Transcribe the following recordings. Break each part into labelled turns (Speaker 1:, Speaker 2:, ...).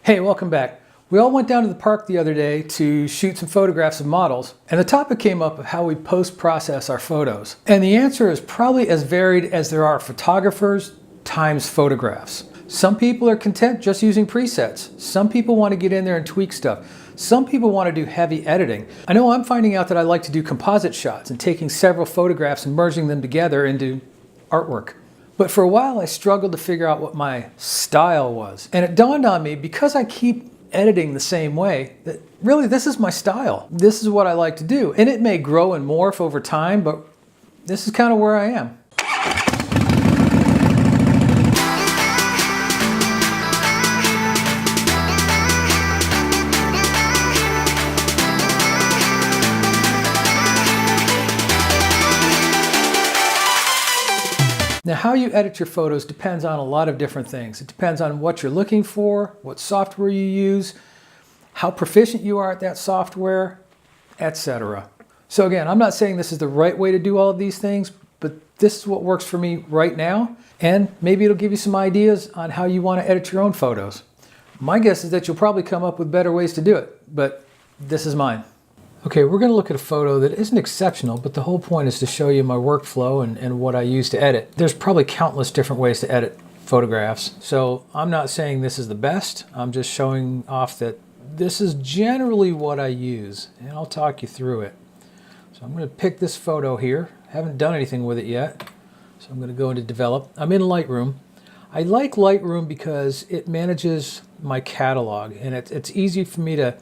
Speaker 1: Hey, welcome back. We all went down to the park the other day to shoot some photographs of models, and the topic came up of how we post-process our photos. And the answer is probably as varied as there are photographers times photographs. Some people are content just using presets. Some people want to get in there and tweak stuff. Some people want to do heavy editing. I know I'm finding out that I like to do composite shots and taking several photographs and merging them together into artwork. But for a while I struggled to figure out what my style was. And it dawned on me, because I keep editing the same way, that really this is my style. This is what I like to do. And it may grow and morph over time, but this is kind of where I am. Now, how you edit your photos depends on a lot of different things. It depends on what you're looking for, what software you use, how proficient you are at that software, etc. So again, I'm not saying this is the right way to do all of these things, but this is what works for me right now, and maybe it'll give you some ideas on how you want to edit your own photos. My guess is that you'll probably come up with better ways to do it, but this is mine. Okay, we're going to look at a photo that isn't exceptional, but the whole point is to show you my workflow and what I use to edit. There's probably countless different ways to edit photographs, so I'm not saying this is the best. I'm just showing off that this is generally what I use, and I'll talk you through it. So I'm going to pick this photo here. I haven't done anything with it yet, so I'm going to go into Develop. I'm in Lightroom. I like Lightroom because it manages my catalog, and it's easy for me to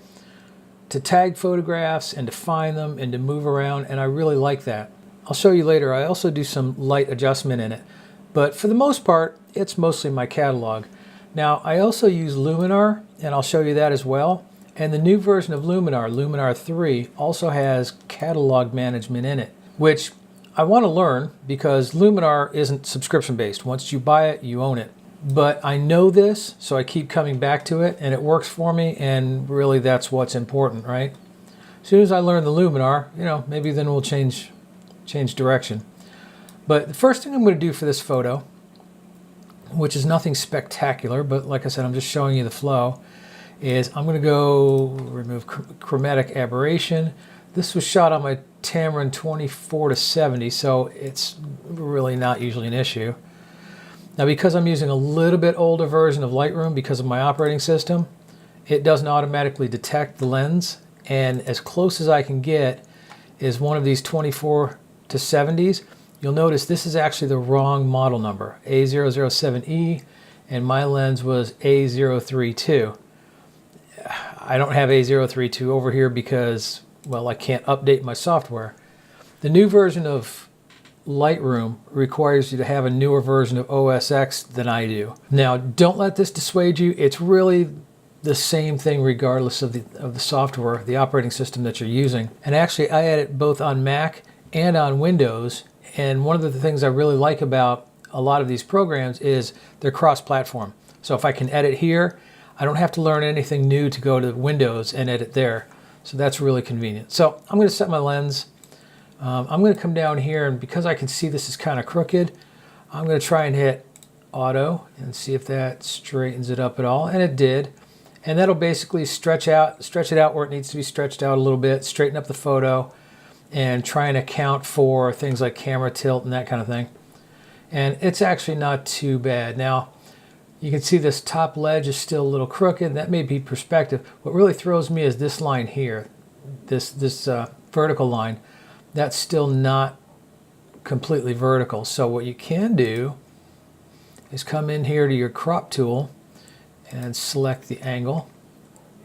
Speaker 1: tag photographs and to find them and to move around, and I really like that. I'll show you later. I also do some light adjustment in it, but for the most part it's mostly my catalog. Now I also use Luminar, and I'll show you that as well, and the new version of Luminar, Luminar 3, also has catalog management in it, which I want to learn because Luminar isn't subscription based. Once you buy it, you own it. But I know this, so I keep coming back to it, and it works for me, and really that's what's important, right? As soon as I learn the Luminar, maybe then we'll change direction. But the first thing I'm going to do for this photo, which is nothing spectacular, but like I said, I'm just showing you the flow, is I'm going to go remove chromatic aberration. This was shot on my Tamron 24-70, so it's really not usually an issue. Now, because I'm using a little bit older version of Lightroom because of my operating system, it doesn't automatically detect the lens, and as close as I can get is one of these 24-70s. You'll notice this is actually the wrong model number, A007E, and my lens was A032. I don't have A032 over here because, well, I can't update my software. The new version of Lightroom requires you to have a newer version of OS X than I do. Now, don't let this dissuade you. It's really the same thing regardless of the software, the operating system that you're using. And actually, I edit both on Mac and on Windows. And one of the things I really like about a lot of these programs is they're cross-platform. So if I can edit here, I don't have to learn anything new to go to Windows and edit there. So that's really convenient. So I'm going to set my lens. I'm going to come down here, and because I can see this is kind of crooked, I'm going to try and hit auto and see if that straightens it up at all, and it did. And that'll basically stretch it out where it needs to be stretched out a little bit, straighten up the photo, and try and account for things like camera tilt and that kind of thing. And it's actually not too bad. Now, you can see this top ledge is still a little crooked. That may be perspective. What really throws me is this line here, this vertical line. That's still not completely vertical. So what you can do is come in here to your crop tool and select the angle.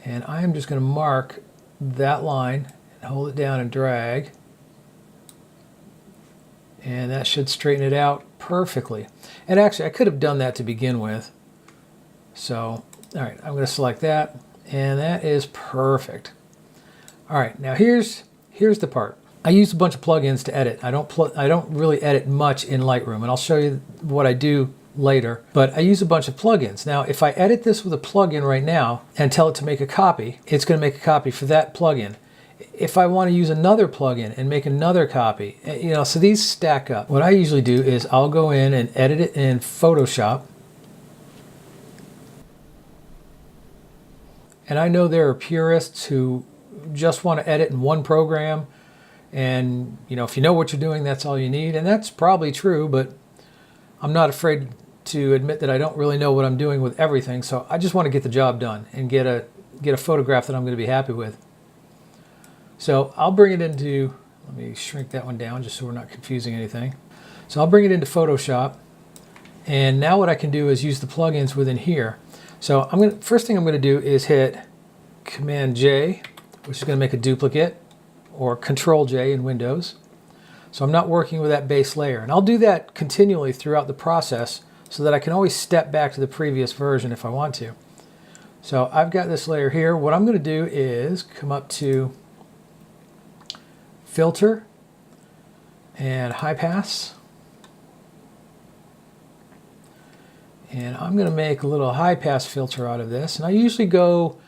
Speaker 1: And I am just going to mark that line and hold it down and drag. And that should straighten it out perfectly. And actually, I could have done that to begin with. So, all right, I'm going to select that, and that is perfect. All right, now here's the part. I use a bunch of plugins to edit. I don't really edit much in Lightroom, and I'll show you what I do later, but I use a bunch of plugins. Now, if I edit this with a plugin right now and tell it to make a copy, it's going to make a copy for that plugin. If I want to use another plugin and make another copy, so these stack up. What I usually do is I'll go in and edit it in Photoshop. And I know there are purists who just want to edit in one program, and if you know what you're doing, that's all you need. And that's probably true, but I'm not afraid to admit that I don't really know what I'm doing with everything. So I just want to get the job done and get a photograph that I'm going to be happy with. So I'll bring it into, let me shrink that one down just so we're not confusing anything. So I'll bring it into Photoshop, and now what I can do is use the plugins within here. So first thing I'm going to do is hit Command J, which is going to make a duplicate, or Control J in Windows. So I'm not working with that base layer. And I'll do that continually throughout the process so that I can always step back to the previous version if I want to. So I've got this layer here. What I'm going to do is come up to Filter and High Pass. And I'm going to make a little high pass filter out of this. And I usually go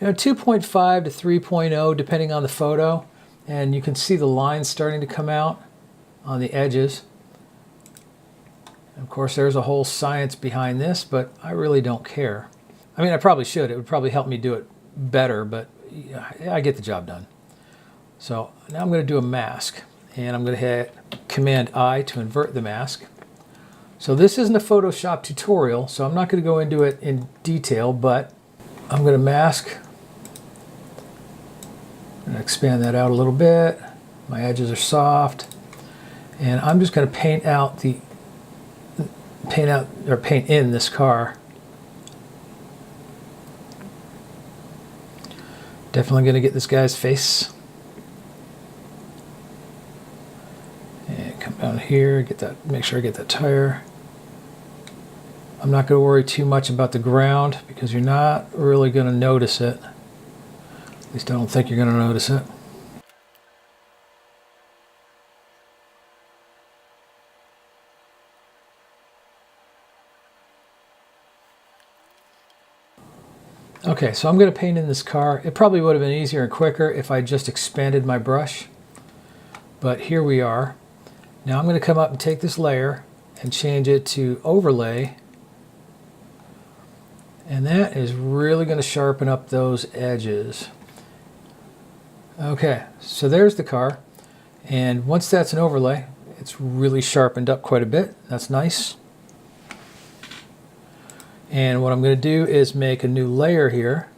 Speaker 1: 2.5 to 3.0 depending on the photo. And you can see the lines starting to come out on the edges. And of course, there's a whole science behind this, but I really don't care. I mean, I probably should. It would probably help me do it better, but I get the job done. So now I'm going to do a mask. And I'm going to hit Command I to invert the mask. So this isn't a Photoshop tutorial, so I'm not going to go into it in detail, but I'm going to mask. I'm going to expand that out a little bit. My edges are soft. And I'm just going to paint in this car. Definitely going to get this guy's face. And come down here, make sure I get that tire. I'm not going to worry too much about the ground because you're not really going to notice it. At least I don't think you're going to notice it. Okay, so I'm going to paint in this car. It probably would have been easier and quicker if I just expanded my brush. But here we are. Now I'm going to come up and take this layer and change it to overlay. And that is really going to sharpen up those edges. Okay, so there's the car. And once that's an overlay, it's really sharpened up quite a bit. That's nice. And what I'm going to do is make a new layer here.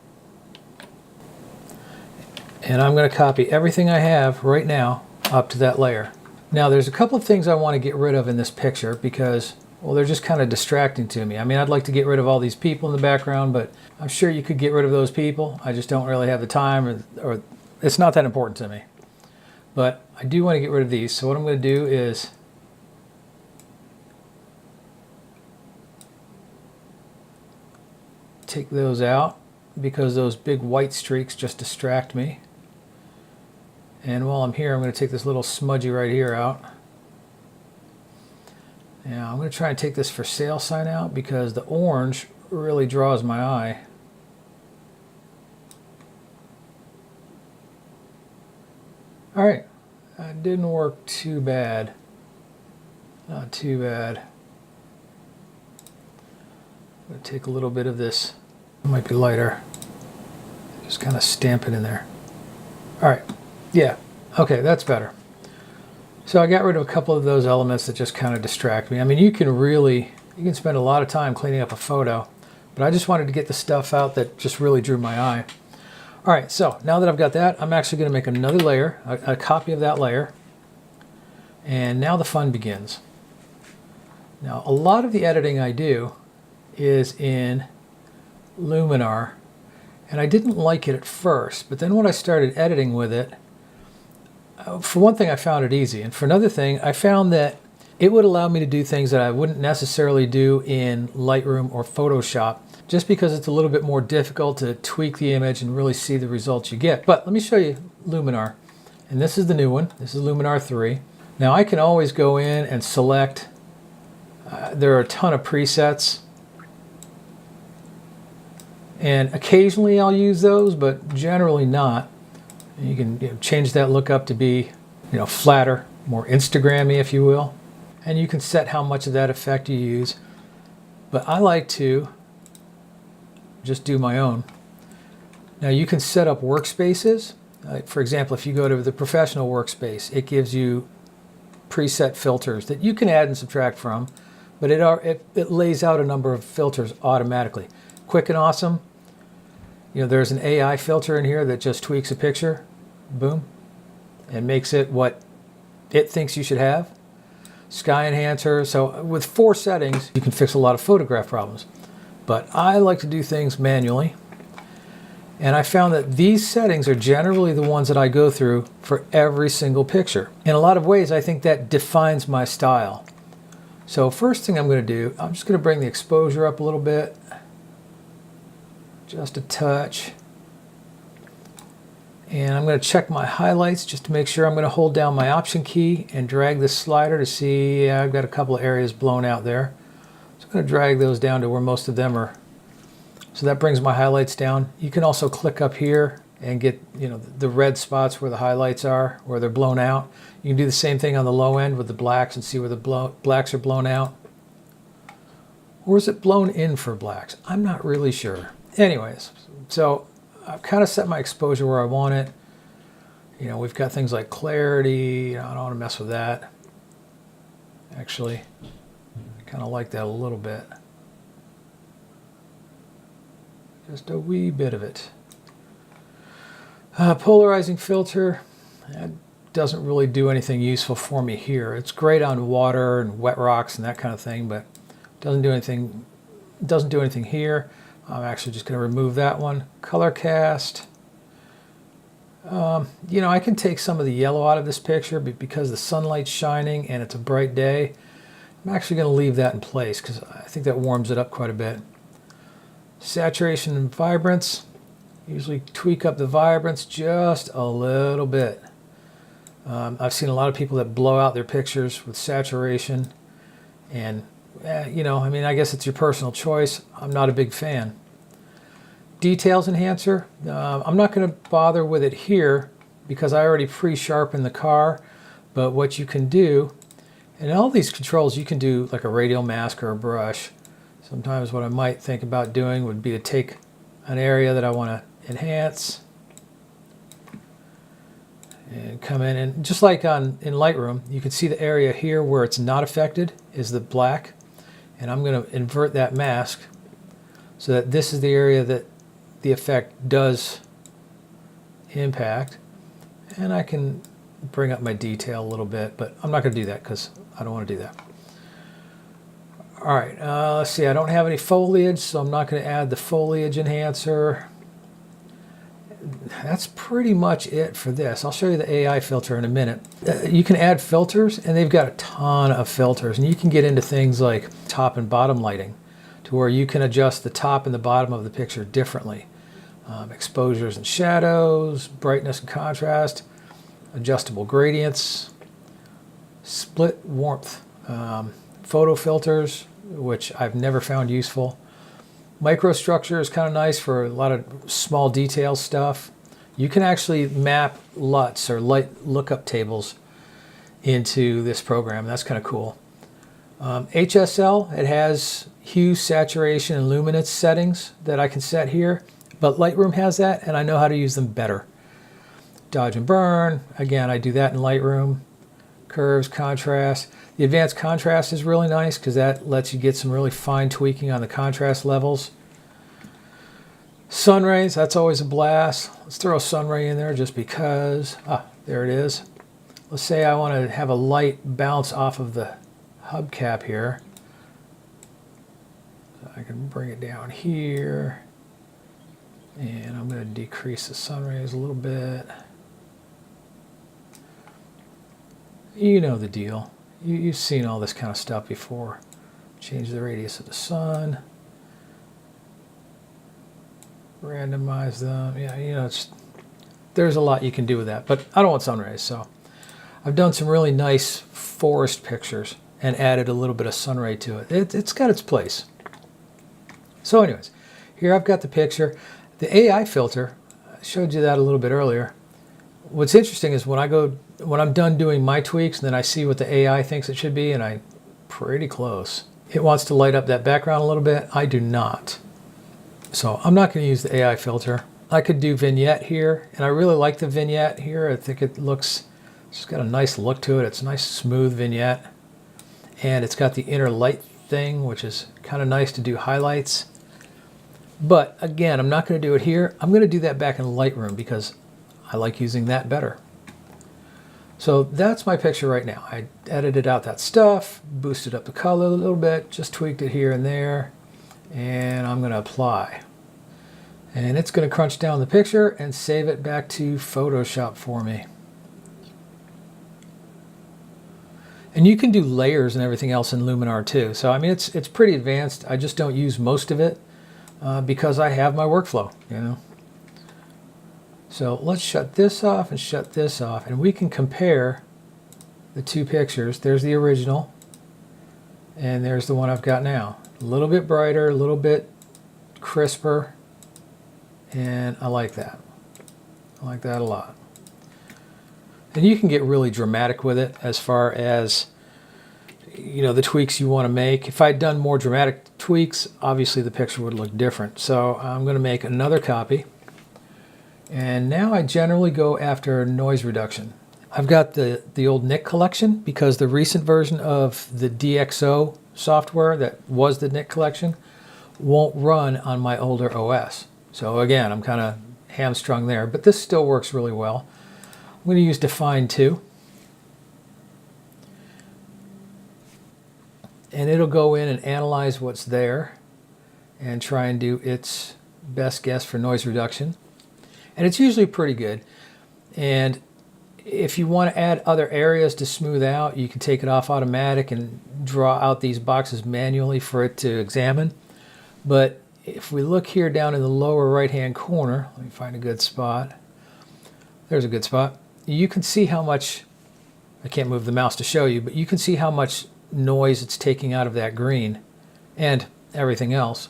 Speaker 1: And I'm going to copy everything I have right now up to that layer. Now there's a couple of things I want to get rid of in this picture because, well, they're just kind of distracting to me. I mean, I'd like to get rid of all these people in the background, but I'm sure you could get rid of those people. I just don't really have the time, or it's not that important to me. But I do want to get rid of these. So what I'm going to do is take those out because those big white streaks just distract me. And while I'm here, I'm going to take this little smudgy right here out. Now I'm going to try and take this for sale sign out because the orange really draws my eye. Alright, that didn't work too bad. Not too bad. I'm going to take a little bit of this, it might be lighter, just kind of stamp it in there. Alright, yeah, okay, that's better. So I got rid of a couple of those elements that just kind of distract me. I mean, you can spend a lot of time cleaning up a photo, but I just wanted to get the stuff out that just really drew my eye. Alright, so now that I've got that, I'm actually going to make another layer, a copy of that layer, and now the fun begins. Now, a lot of the editing I do is in Luminar, and I didn't like it at first, but then when I started editing with it, for one thing I found it easy, and for another thing I found that it would allow me to do things that I wouldn't necessarily do in Lightroom or Photoshop, just because it's a little bit more difficult to tweak the image and really see the results you get. But let me show you Luminar, and this is the new one. This is Luminar 3. Now I can always go in and select, there are a ton of presets, and occasionally I'll use those, but generally not. You can change that look up to be flatter, more Instagram-y, if you will. And you can set how much of that effect you use. But I like to just do my own. Now you can set up workspaces. For example, if you go to the professional workspace, it gives you preset filters that you can add and subtract from, but it lays out a number of filters automatically. Quick and awesome. You know, there's an AI filter in here that just tweaks a picture, boom, and makes it what it thinks you should have. Sky enhancer. So with 4 settings, you can fix a lot of photograph problems. But I like to do things manually. And I found that these settings are generally the ones that I go through for every single picture. In a lot of ways, I think that defines my style. So first thing I'm going to do, I'm just going to bring the exposure up a little bit. Just a touch. And I'm going to check my highlights just to make sure. I'm going to hold down my Option key and drag this slider to see, yeah, I've got a couple of areas blown out there. So I'm going to drag those down to where most of them are. So that brings my highlights down. You can also click up here and get, you know, the red spots where the highlights are, where they're blown out. You can do the same thing on the low end with the blacks and see where the blacks are blown out. Or is it blown in for blacks? I'm not really sure. Anyways, so I've kind of set my exposure where I want it. You know, we've got things like clarity. You know, I don't want to mess with that. Actually, I kind of like that a little bit. Just a wee bit of it. Polarizing filter. That doesn't really do anything useful for me here. It's great on water and wet rocks and that kind of thing, but doesn't do anything. Doesn't do anything here. I'm actually just going to remove that one. Color cast. You know, I can take some of the yellow out of this picture, but because the sunlight's shining and it's a bright day, I'm actually going to leave that in place because I think that warms it up quite a bit. Saturation and vibrance. Usually tweak up the vibrance just a little bit. I've seen a lot of people that blow out their pictures with saturation, and you know, I mean, I guess it's your personal choice. I'm not a big fan. Details enhancer. I'm not going to bother with it here because I already pre-sharpened the car, but what you can do, and all these controls, you can do like a radial mask or a brush. Sometimes what I might think about doing would be to take an area that I want to enhance and come in, and just like in Lightroom, you can see the area here where it's not affected is the black, and I'm going to invert that mask so that this is the area that the effect does impact, and I can bring up my detail a little bit, but I'm not going to do that because I don't want to do that. All right, let's see, I don't have any foliage, so I'm not going to add the foliage enhancer. That's pretty much it for this. I'll show you the AI filter in a minute. You can add filters, and they've got a ton of filters, and you can get into things like top and bottom lighting to where you can adjust the top and the bottom of the picture differently. Exposures and shadows, brightness and contrast, adjustable gradients, split warmth. Photo filters, which I've never found useful. Microstructure is kind of nice for a lot of small detail stuff. You can actually map LUTs or light lookup tables into this program. That's kind of cool. HSL, it has hue, saturation, and luminance settings that I can set here, but Lightroom has that, and I know how to use them better. Dodge and burn, again, I do that in Lightroom. Curves, contrast. The advanced contrast is really nice because that lets you get some really fine tweaking on the contrast levels. Sun rays, that's always a blast. Let's throw a sun ray in there just because. Ah, there it is. Let's say I want to have a light bounce off of the hubcap here. So I can bring it down here. And I'm going to decrease the sun rays a little bit. You know the deal. You've seen all this kind of stuff before. Change the radius of the sun. Randomize them. Yeah, you know, there's a lot you can do with that. But I don't want sun rays, so I've done some really nice forest pictures and added a little bit of sun ray to it. It's got its place. So anyways, here I've got the picture. The AI filter, I showed you that a little bit earlier. What's interesting is when I'm done doing my tweaks and then I see what the AI thinks it should be, and I'm pretty close. It wants to light up that background a little bit. I do not. So I'm not going to use the AI filter. I could do vignette here, and I really like the vignette here. I think it looks, it's got a nice look to it. It's a nice smooth vignette, and it's got the inner light thing, which is kind of nice to do highlights. But again, I'm not going to do it here. I'm going to do that back in Lightroom because I like using that better. So that's my picture right now. I edited out that stuff, boosted up the color a little bit, just tweaked it here and there, and I'm going to apply. And it's going to crunch down the picture and save it back to Photoshop for me. And you can do layers and everything else in Luminar too. So I mean, it's pretty advanced. I just don't use most of it because I have my workflow, you know. So let's shut this off and shut this off, and we can compare the two pictures. There's the original, and there's the one I've got now. A little bit brighter, a little bit crisper, and I like that. I like that a lot. And you can get really dramatic with it as far as, you know, the tweaks you want to make. If I'd done more dramatic tweaks, obviously the picture would look different. So I'm going to make another copy. And now I generally go after noise reduction. I've got the old Nik collection because the recent version of the DxO software that was the Nik collection won't run on my older OS. So again, I'm kind of hamstrung there, but this still works really well. I'm going to use Define 2. And it'll go in and analyze what's there and try and do its best guess for noise reduction. And it's usually pretty good. And if you want to add other areas to smooth out, you can take it off automatic and draw out these boxes manually for it to examine. But if we look here down in the lower right hand corner, let me find a good spot. There's a good spot. You can see how much, I can't move the mouse to show you, but you can see how much noise it's taking out of that green and everything else.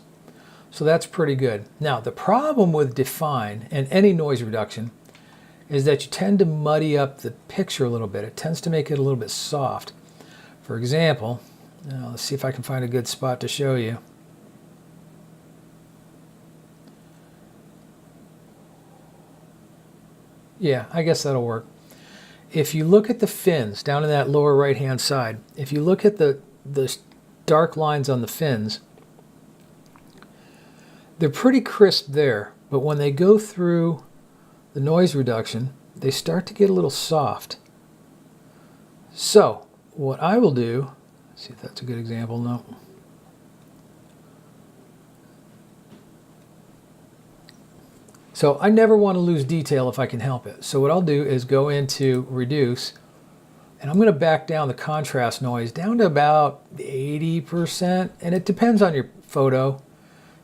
Speaker 1: So that's pretty good. Now, the problem with Define and any noise reduction is that you tend to muddy up the picture a little bit. It tends to make it a little bit soft. For example, let's see if I can find a good spot to show you. Yeah, I guess that'll work. If you look at the fins down in that lower right hand side, if you look at the dark lines on the fins, they're pretty crisp there, but when they go through the noise reduction, they start to get a little soft. So what I will do, let's see if that's a good example. No. So I never want to lose detail if I can help it. So what I'll do is go into Reduce, and I'm going to back down the contrast noise down to about 80%, and it depends on your photo.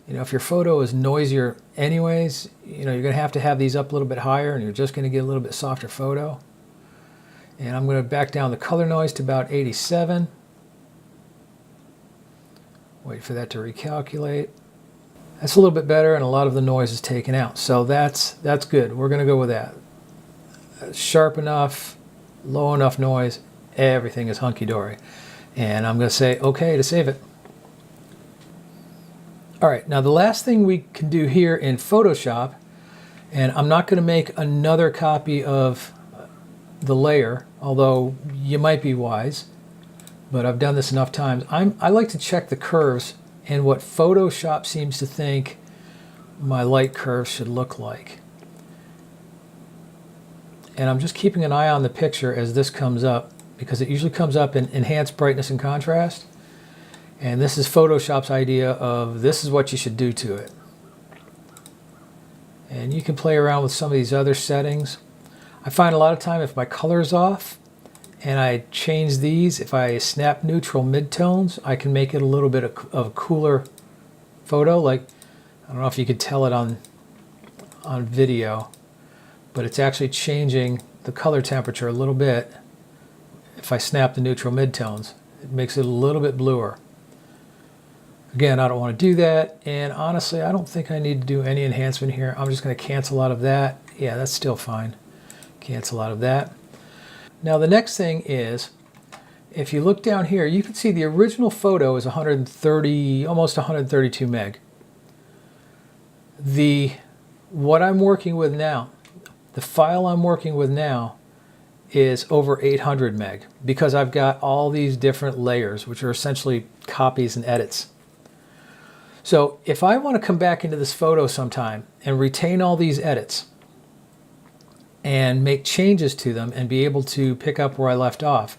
Speaker 1: You know, if your photo is noisier anyways, you know, you're going to have these up a little bit higher, and you're just going to get a little bit softer photo. And I'm going to back down the color noise to about 87. Wait for that to recalculate. That's a little bit better, and a lot of the noise is taken out. So that's good. We're going to go with that. Sharp enough, low enough noise, everything is hunky-dory. And I'm going to say OK to save it. All right, now the last thing we can do here in Photoshop, and I'm not going to make another copy of the layer, although you might be wise, but I've done this enough times. I like to check the curves and what Photoshop seems to think my light curve should look like. And I'm just keeping an eye on the picture as this comes up, because it usually comes up in enhanced brightness and contrast. And this is Photoshop's idea of this is what you should do to it. And you can play around with some of these other settings. I find a lot of time if my color is off and I change these, if I snap neutral midtones, I can make it a little bit of a cooler photo. Like, I don't know if you could tell it on video, but it's actually changing the color temperature a little bit. If I snap the neutral midtones, it makes it a little bit bluer. Again, I don't want to do that, and honestly, I don't think I need to do any enhancement here. I'm just going to cancel out of that. Yeah, that's still fine. Cancel out of that. Now the next thing is, if you look down here, you can see the original photo is 130, almost 132 meg. The what I'm working with now, the file I'm working with now is over 800 meg because I've got all these different layers, which are essentially copies and edits. So if I want to come back into this photo sometime and retain all these edits and make changes to them and be able to pick up where I left off,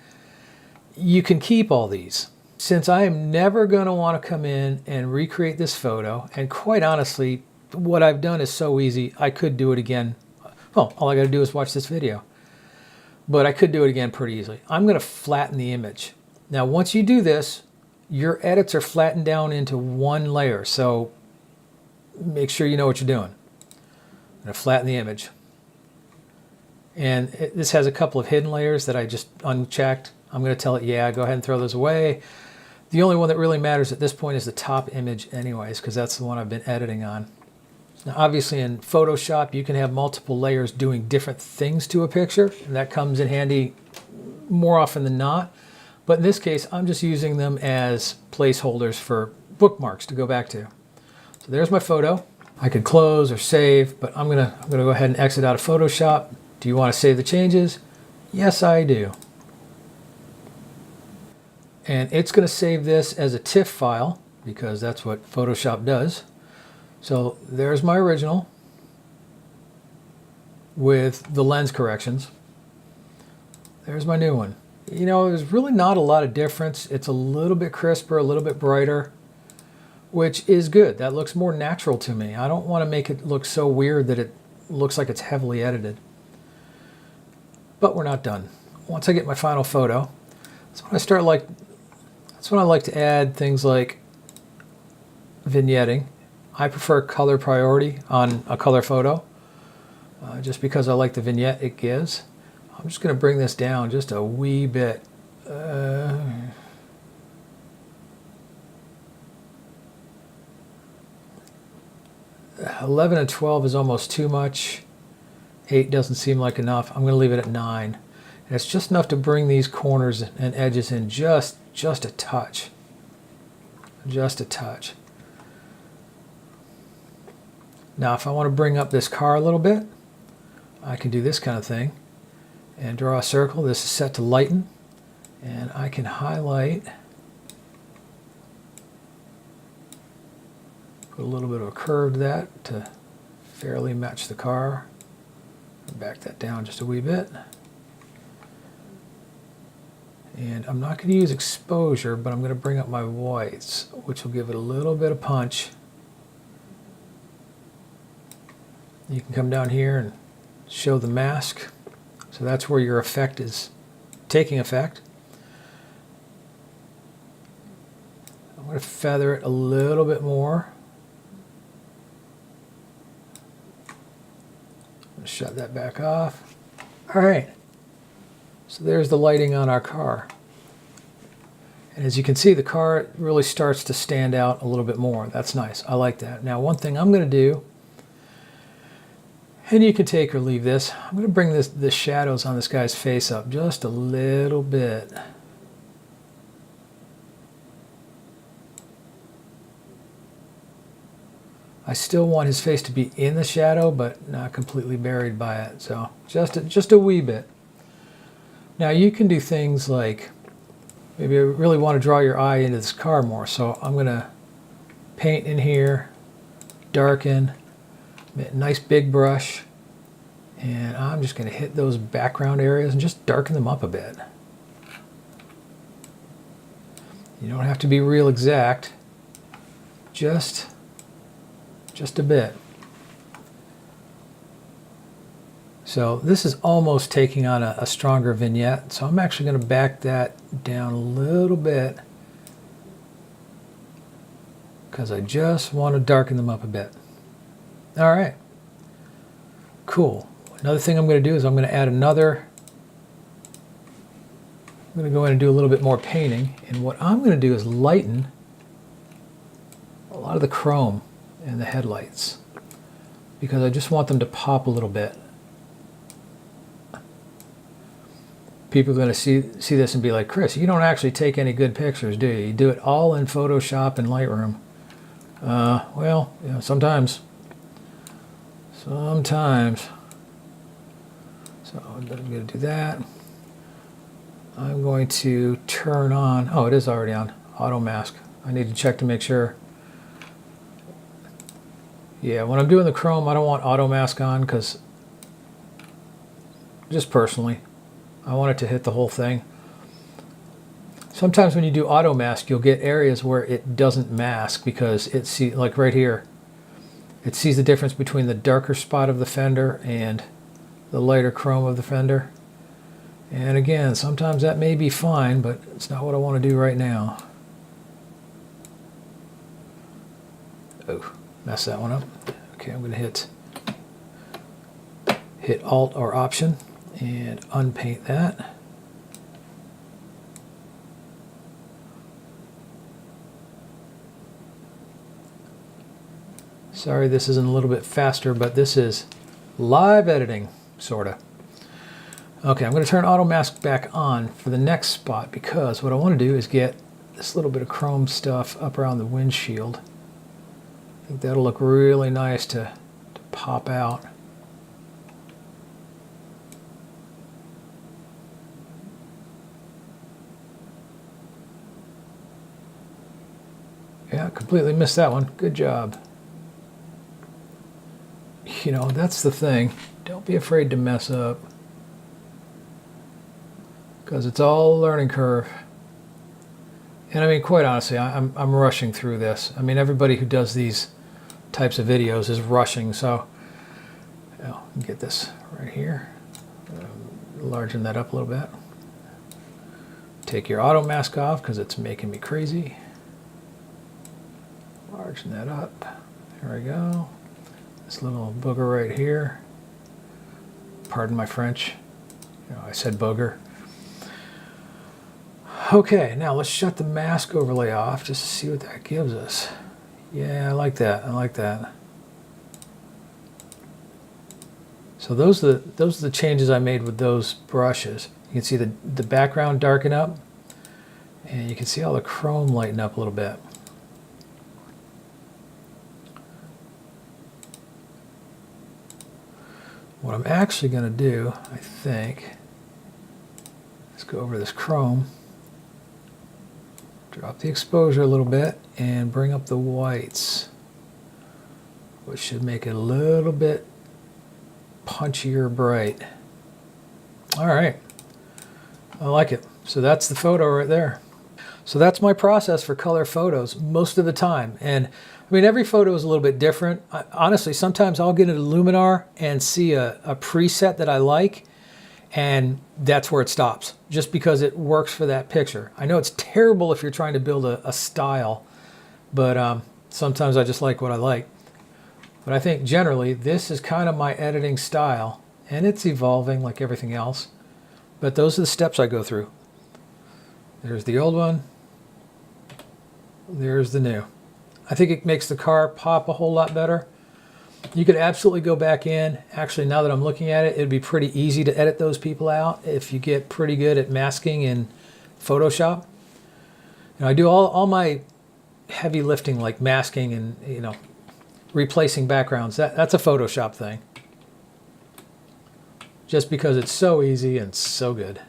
Speaker 1: you can keep all these. Since I am never going to want to come in and recreate this photo, and quite honestly, what I've done is so easy, I could do it again. Well, all I got to do is watch this video. But I could do it again pretty easily. I'm going to flatten the image. Now, once you do this, your edits are flattened down into one layer. So make sure you know what you're doing. I'm going to flatten the image. And this has a couple of hidden layers that I just unchecked. I'm going to tell it, yeah, go ahead and throw those away. The only one that really matters at this point is the top image anyways, because that's the one I've been editing on. Now, obviously in Photoshop, you can have multiple layers doing different things to a picture, and that comes in handy more often than not. But in this case, I'm just using them as placeholders for bookmarks to go back to. So there's my photo. I could close or save, but I'm gonna go ahead and exit out of Photoshop. Do you want to save the changes? Yes, I do. And it's going to save this as a TIFF file because that's what Photoshop does. So there's my original with the lens corrections. There's my new one. You know, there's really not a lot of difference. It's a little bit crisper, a little bit brighter, which is good. That looks more natural to me. I don't want to make it look so weird that it looks like it's heavily edited. But we're not done. Once I get my final photo, that's when I like to add things like vignetting. I prefer color priority on a color photo, just because I like the vignette it gives. I'm just going to bring this down just a wee bit. 11 and 12 is almost too much. 8 doesn't seem like enough. I'm going to leave it at 9. And it's just enough to bring these corners and edges in just a touch. Just a touch. Now if I want to bring up this car a little bit, I can do this kind of thing and draw a circle. This is set to lighten, and I can highlight, put a little bit of a curve to that to fairly match the car. Back that down just a wee bit. And I'm not going to use exposure, but I'm going to bring up my whites, which will give it a little bit of punch. You can come down here and show the mask. So that's where your effect is taking effect. I'm going to feather it a little bit more. I'm going to shut that back off. All right. So there's the lighting on our car. And as you can see, the car really starts to stand out a little bit more. That's nice. I like that. Now, one thing I'm going to do, and you can take or leave this, I'm going to bring the shadows on this guy's face up just a little bit. I still want his face to be in the shadow, but not completely buried by it. So just a wee bit. Now you can do things like, maybe you really want to draw your eye into this car more. So I'm going to paint in here, darken, nice big brush, and I'm just going to hit those background areas and just darken them up a bit. You don't have to be real exact, just a bit. So this is almost taking on a stronger vignette, so I'm actually going to back that down a little bit because I just want to darken them up a bit. All right, cool. Another thing I'm going to do is I'm going to add another, I'm going to go in and do a little bit more painting, and what I'm going to do is lighten a lot of the chrome in the headlights because I just want them to pop a little bit. People are going to see this and be like, Chris, you don't actually take any good pictures, do you? You do it all in Photoshop and Lightroom. Well, you know, sometimes. Sometimes. So I'm going to do that. I'm going to turn on, oh, it is already on, auto mask. I need to check to make sure. Yeah, when I'm doing the chrome, I don't want auto mask on because, just personally, I want it to hit the whole thing. Sometimes when you do auto mask, you'll get areas where it doesn't mask because it sees, like right here, it sees the difference between the darker spot of the fender and the lighter chrome of the fender. And again, sometimes that may be fine, but it's not what I want to do right now. Oh, messed that one up. Okay, I'm going to hit Alt or Option and unpaint that. Sorry this isn't a little bit faster, but this is live editing, sort of. Okay, I'm going to turn auto mask back on for the next spot because what I want to do is get this little bit of chrome stuff up around the windshield. I think that'll look really nice to pop out. Yeah, completely missed that one. Good job. You know, that's the thing. Don't be afraid to mess up, because it's all a learning curve. And I mean, quite honestly, I'm rushing through this. I mean, everybody who does these types of videos is rushing, so get this right here. Largen that up a little bit. Take your auto mask off because it's making me crazy. Largen that up. There we go. This little booger right here. Pardon my French. I said booger. Okay, now let's shut the mask overlay off just to see what that gives us. Yeah, I like that. I like that. So those are the changes I made with those brushes. You can see the background darken up, and you can see all the chrome lighten up a little bit. What I'm actually going to do, I think, let's go over this chrome, drop the exposure a little bit, and bring up the whites, which should make it a little bit punchier bright. All right, I like it. So that's the photo right there. So that's my process for color photos most of the time. And I mean, every photo is a little bit different. Honestly, sometimes I'll get into Luminar and see a preset that I like, and that's where it stops, just because it works for that picture. I know it's terrible if you're trying to build a style, but sometimes I just like what I like. But I think generally this is kind of my editing style, and it's evolving like everything else. But those are the steps I go through. There's the old one. There's the new. I think it makes the car pop a whole lot better. You could absolutely go back in. Actually, now that I'm looking at it, it'd be pretty easy to edit those people out if you get pretty good at masking in Photoshop. I do all my heavy lifting, like masking and replacing backgrounds. That's a Photoshop thing. Just because it's so easy and so good.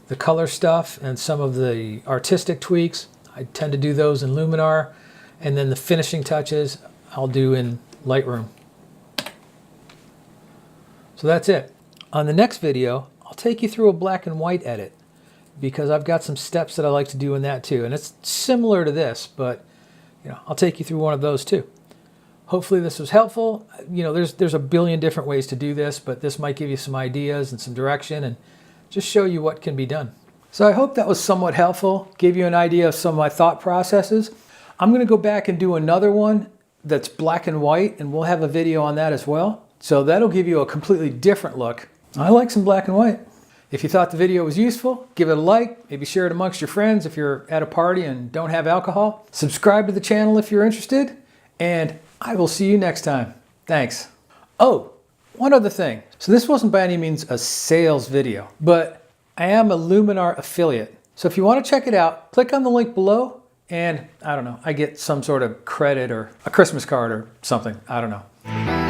Speaker 1: The color stuff and some of the artistic tweaks, I tend to do those in Luminar, and then the finishing touches I'll do in Lightroom. So that's it. On the next video, I'll take you through a black and white edit, because I've got some steps that I like to do in that too. And it's similar to this, but I'll take you through one of those too. Hopefully this was helpful. There's a billion different ways to do this, but this might give you some ideas and some direction and just show you what can be done. So I hope that was somewhat helpful, gave you an idea of some of my thought processes. I'm going to go back and do another one that's black and white, and we'll have a video on that as well. So that'll give you a completely different look. I like some black and white. If you thought the video was useful, give it a like, maybe share it amongst your friends if you're at a party and don't have alcohol. Subscribe to the channel if you're interested, and I will see you next time. Thanks. Oh, one other thing. So this wasn't by any means a sales video, but I am a Luminar affiliate. So if you want to check it out, click on the link below, and I don't know, I get some sort of credit or a Christmas card or something. I don't know.
Speaker 2: you.